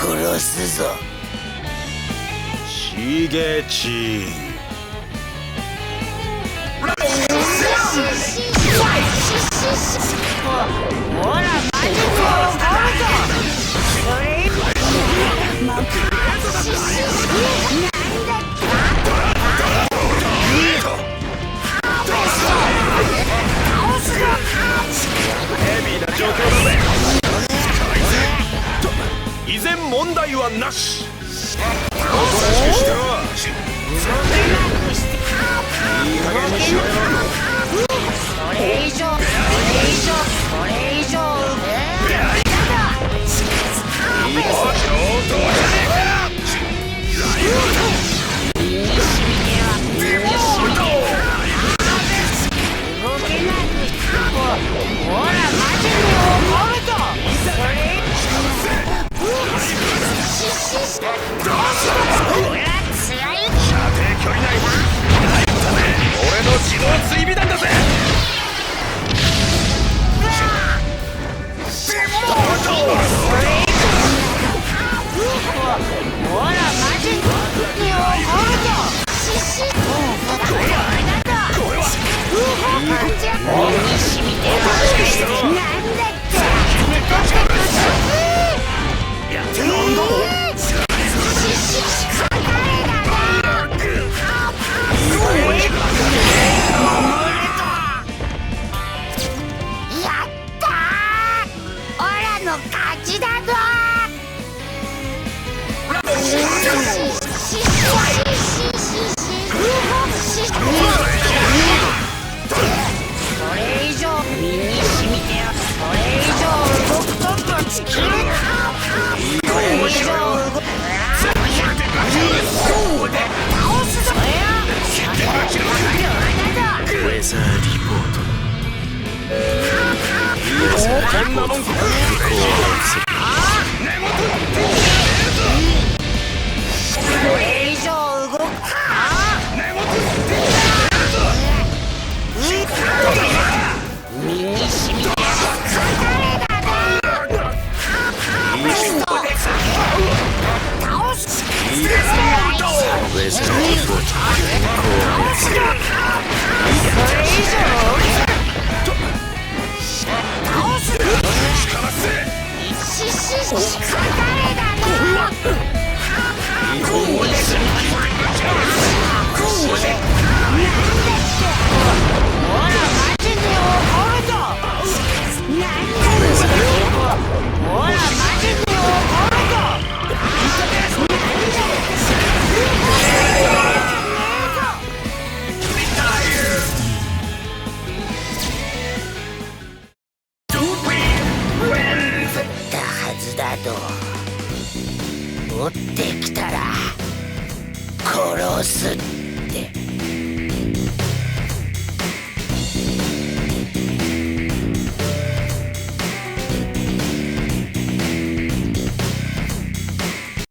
殺すぞ。しげち。ほらマジックを怒るぞ。それなんだヘビーな状況だぜ。依然問題はなし。おとなしくしてろ。いい加減にしろよ。これ以上動く俺の自動追尾弾だぜ。こんなもんか。これ以上動くか。身に染みて追ってきたら殺すって。